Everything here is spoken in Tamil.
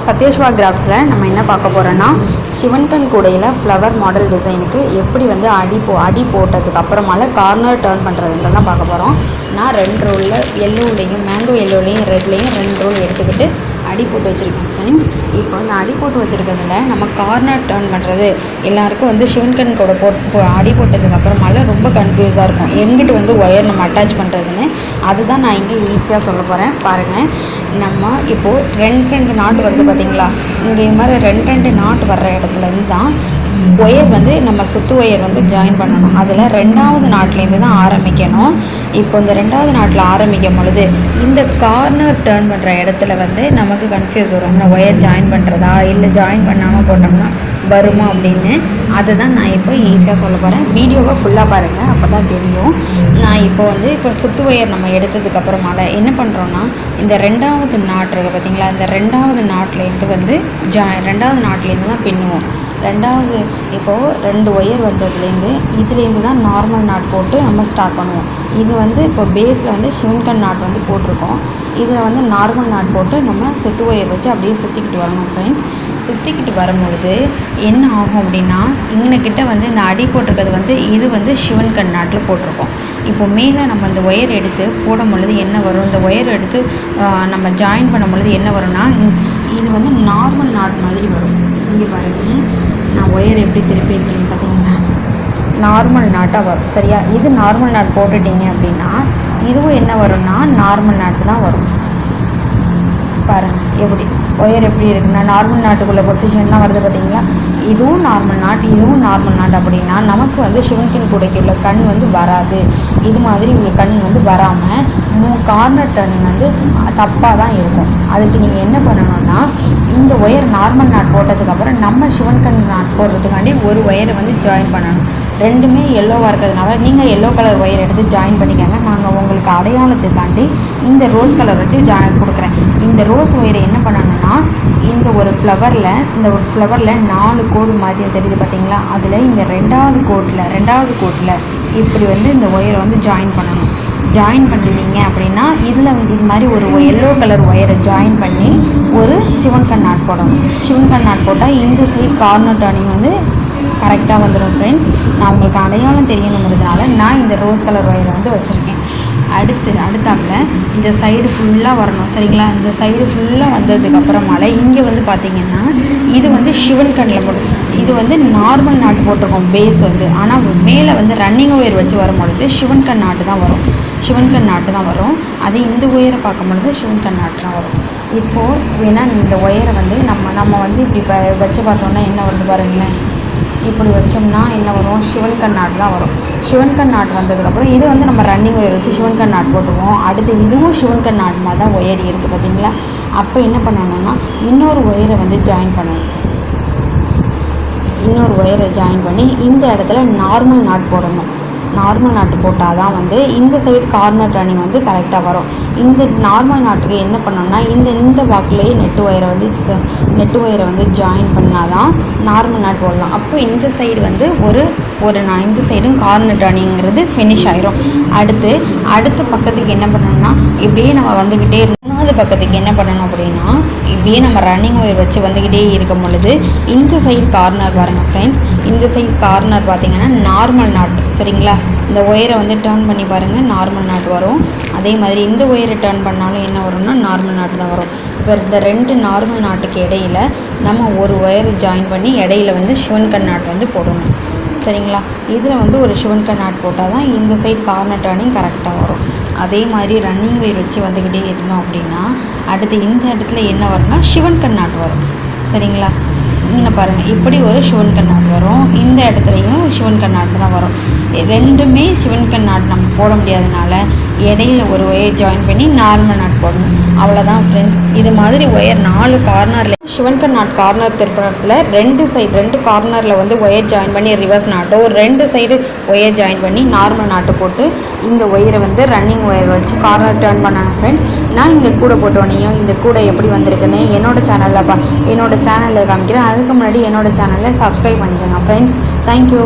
சத்யஸ்வா கிராஃப்ட்ஸில் நம்ம என்ன பார்க்க போகிறோன்னா சிவன்கண் கூடையில் ஃப்ளவர் மாடல் டிசைனுக்கு எப்படி வந்து அடி போட்டதுக்கு அப்புறமால கார்னர் டர்ன் பண்ணுறதுல தான் பார்க்க போகிறோம். நான் 2 ரோலில் எல்லோலையும் மேங்கோ எல்லோலையும் ரெட்லேயும் 2 ரோல் எடுத்துக்கிட்டு அடி போட்டு வச்சுருக்கேன் ஃப்ரெண்ட்ஸ். இப்போ இந்த அடி போட்டு வச்சுருக்கிறதுல நம்ம கார்னர் டர்ன் பண்ணுறது எல்லாருக்கும் வந்து சிவன்கண் கூட அடி போட்டதுக்கு அப்புறமால ரொம்ப கன்ஃபியூஸாக இருக்கும், எங்கிட்டு வந்து ஒயர் நம்ம அட்டாச் பண்ணுறதுன்னு. அதுதான் நான் இங்கே ஈஸியாக சொல்ல போகிறேன். பாருங்கள், நம்ம இப்போது 2 நாட்டு வருது பார்த்தீங்களா, இங்கே இது மாதிரி 2 நாட்டு வர்ற இடத்துலேருந்து தான் ஒயர் வந்து நம்ம சுத்து ஒயர் வந்து ஜாயின் பண்ணணும். அதில் 2வது நாட்லேருந்து தான் ஆரம்பிக்கணும். இப்போ இந்த 2வது நாட்டில் ஆரம்பிக்கும் பொழுது இந்த கார்னர் டர்ன் பண்ணுற இடத்துல வந்து நமக்கு கன்ஃபியூஸ் வரும், இந்த ஒயர் ஜாயின் பண்ணுறதா இல்லை ஜாயின் பண்ணாமல் போட்டோம்னா வருமா அப்படின்னு. அதுதான் நான் இப்போ ஈஸியாக சொல்ல போகிறேன். வீடியோவை ஃபுல்லாக பாருங்கள், அப்போ தான் தெரியும். நான் இப்போ சுத்து ஒயர் நம்ம எடுத்ததுக்கப்புறமால என்ன பண்ணுறோன்னா, இந்த 2வது நாட்டு இருக்குது பார்த்தீங்களா, இந்த 2வது நாட்டிலேருந்து வந்து 2வது நாட்டிலேருந்து தான் பின்னுவோம். 2வது இப்போது 2 ஒயர் வந்ததுலேருந்து இதுலேருந்து தான் நார்மல் நாட் போட்டு நம்ம ஸ்டார்ட் பண்ணுவோம். இது வந்து இப்போ பேஸில் வந்து சிவன்கண் நாட் வந்து போட்டிருக்கோம். இதில் வந்து நார்மல் நாட் போட்டு நம்ம சுத்து ஒயர் வச்சு அப்படியே சுற்றிக்கிட்டு வரணும் ஃப்ரெண்ட்ஸ். சுற்றிக்கிட்டு வரும்பொழுது என்ன ஆகும் அப்படின்னா, இங்கனக்கிட்ட வந்து இந்த அடி போட்டிருக்கிறது வந்து இது வந்து சிவன்கண் நாட்டில் போட்டிருக்கோம். இப்போ மேலே நம்ம இந்த ஒயர் எடுத்து போடும் பொழுது என்ன வரும், இந்த ஒயர் எடுத்து நம்ம ஜாயின் பண்ணும் பொழுது என்ன வரும்னா, இது வந்து நார்மல் நாட் மாதிரி வரும். இங்கே பாருங்கள், நான் ஒயர் எப்படி திருப்பி இருக்கேன்னு பார்த்தீங்கன்னா நார்மல் நாட்டாக வரும். சரியா, இது நார்மல் நாட் போட்டுட்டீங்க அப்படின்னா இதுவும் என்ன வரும்னா நார்மல் நாட்டு தான் வரும். பாருங்கள் எப்படி ஒயர் எப்படி இருக்குன்னா நார்மல் நாட்டுக்குள்ள பொசிஷன்லாம் வருது பார்த்தீங்களா. இதுவும் நார்மல் நாட், இதுவும் நார்மல் நாட். அப்படின்னா நமக்கு வந்து சிவன்கண் கூடைக்கு உள்ள கண் வந்து வராது. இது மாதிரி உள்ள கண் வந்து வராமல் கார்னர் டர்னிங் வந்து தப்பாக தான் இருக்கும். அதுக்கு நீங்கள் என்ன பண்ணணும்னா, இந்த ஒயர் நார்மல் நாட் போட்டதுக்கப்புறம் நம்ம சிவன்கண் நாட் போடுறதுக்காண்டி ஒரு ஒயரை வந்து ஜாயின் பண்ணணும். 2மே எல்லோவாக இருக்கிறதுனால நீங்கள் எல்லோ கலர் ஒயர் எடுத்து ஜாயின் பண்ணிக்கோங்க. நாங்கள் உங்களுக்கு அடையாளத்துக்காண்டி இந்த ரோஸ் கலர் வச்சு ஜாயின் கொடுக்குறேன். இந்த ரோஸ் ஒயரை என்ன பண்ணணும்னா, இந்த ஒரு ஃப்ளவரில் 4 கோடு மாதிரி தெரியுது பார்த்தீங்களா, அதில் இந்த 2வது கோட்டில் இப்படி வந்து இந்த ஒயரை வந்து ஜாயின் பண்ணணும். ஜாயின் பண்ணினீங்க அப்படின்னா இதில் வந்து இது மாதிரி ஒரு எல்லோ கலர் ஒயரை ஜாயின் பண்ணி ஒரு சிவன்கண் நாட் போடணும். சிவன்கண் நாட் போட்டால் இந்த சைடு கார்னர் டர்னிங் வந்து கரெக்டாக வந்துடும் ஃப்ரெண்ட்ஸ். நான் உங்களுக்கு அடையாளம் தெரியணுங்கிறதுனால நான் இந்த ரோஸ் கலர் ஒயரை வந்து வச்சுருக்கேன். அடுத்தாப்புல இந்த சைடு ஃபுல்லாக வரணும். சரிங்களா, இந்த சைடு ஃபுல்லாக வந்ததுக்கப்புறமால இங்கே வந்து பார்த்திங்கன்னா இது வந்து சிவன்கண்ணில் போடும். இது வந்து நார்மல் நாட்டு போட்டிருக்கோம் பேஸ் வந்து. ஆனால் மேலே வந்து ரன்னிங் ஒயர் வச்சு வரும்பொழுது சிவன்கண் நாட்டு தான் வரும். அதே இந்த ஒயரை பார்க்கும் பொழுது சிவன்கண் நாட்டு தான் வரும். இப்போது வேணால் இந்த ஒயரை வந்து நம்ம வந்து இப்படி வச்சு பார்த்தோன்னா என்ன வருது பாருங்களேன். இப்படி வச்சோம்னா என்ன வரும், சிவன்கண் நாட் தான் வரும். சிவன்கண் நாட் வந்ததுக்கப்புறம் இது வந்து நம்ம ரன்னிங் ஒயர் வச்சு சிவன்கண் நாட் போட்டுவோம். அடுத்து இதுவும் சிவன்கண் நாட் மாதிரி தான் ஒயர் இருக்குது பார்த்தீங்களா. அப்போ என்ன பண்ணணும்னா இன்னொரு ஒயரை வந்து ஜாயின் பண்ணணும். இன்னொரு ஒயரை ஜாயின் பண்ணி இந்த இடத்துல நார்மல் நாட் போடணும். நார்மல் நாட்டு போட்டால் தான் வந்து இந்த சைடு கார்னர் டர்னிங் வந்து கரெக்டாக வரும். இந்த நார்மல் நாட்டுக்கு என்ன பண்ணோம்னா இந்த வாக்கிலேயே நெட்டு ஒயரை வந்து ஜாயின் பண்ணால் தான் நார்மல் நாட் போடலாம். அப்போ இந்த சைடு வந்து இந்த சைடும் கார்னர் டர்னிங்கிறது ஃபினிஷ் ஆயிரும். அடுத்த பக்கத்துக்கு என்ன பண்ணணும்னா இப்படியே நம்ம வந்துக்கிட்டே 3வது பக்கத்துக்கு என்ன பண்ணணும் அப்படின்னா, இப்படியே நம்ம ரன்னிங் ஒயர் வச்சு வந்துக்கிட்டே இருக்கும் பொழுது இந்த சைடு கார்னர் பாருங்கள் ஃப்ரெண்ட்ஸ். இந்த சைடு கார்னர் பார்த்தீங்கன்னா நார்மல் நாட். சரிங்களா, இந்த ஒயரை வந்து டர்ன் பண்ணி பாருங்கள், நார்மல் நாட் வரும். அதே மாதிரி இந்த ஒயரை டர்ன் பண்ணாலும் என்ன வரும்னா நார்மல் நாட் தான் வரும். இப்போ இந்த 2 நார்மல் நாட்டுக்கு இடையில நம்ம ஒரு ஒயரை ஜாயின் பண்ணி இடையில வந்து சிவன்கண் நாட் வந்து போடணும். சரிங்களா, இதில் வந்து ஒரு சிவன்கண் நாட் போட்டால் தான் இந்த சைடு கார்னர் டர்னிங் கரெக்டாக வரும். அதே மாதிரி ரன்னிங் ஒயர் வச்சு வந்துக்கிட்டே இருந்தோம் அப்படின்னா அடுத்து இந்த இடத்துல என்ன வரும்னா சிவன்கண் நாட் வரும். சரிங்களா, இங்கே பாருங்கள், இப்படி ஒரு சிவன்கண் நாட் வரும். இந்த இடத்துலையும் சிவன்கண் நாட் தான் வரும். 2மே சிவன்கண் நாட் நம்ம போட முடியாதனால இடையில ஒரு ஒயர் ஜாயின் பண்ணி நார்மல் நாட் போடணும். அவ்வளோதான் ஃப்ரெண்ட்ஸ். இது மாதிரி ஒயர் 4 கார்னரில் சிவன்கண் நாட் கார்னர் திருப்பணத்தில் 2 கார்னரில் வந்து ஒயர் ஜாயின் பண்ணி reverse NATO 2 side wire join பண்ணி நார்மல் நாட்டு போட்டு இந்த ஒயரை வந்து ரன்னிங் ஒயர் வச்சு கார்னர் டர்ன் பண்ணாங்க ஃப்ரெண்ட்ஸ். நான் இந்த கூடை போட்டோனையும் இந்த கூடை எப்படி வந்திருக்குன்னு என்னோடய சேனலில் காமிக்கிறேன். அதுக்கு முன்னாடி என்னோடய சேனலை சப்ஸ்கிரைப் பண்ணிக்கோங்க ஃப்ரெண்ட்ஸ். தேங்க்யூ.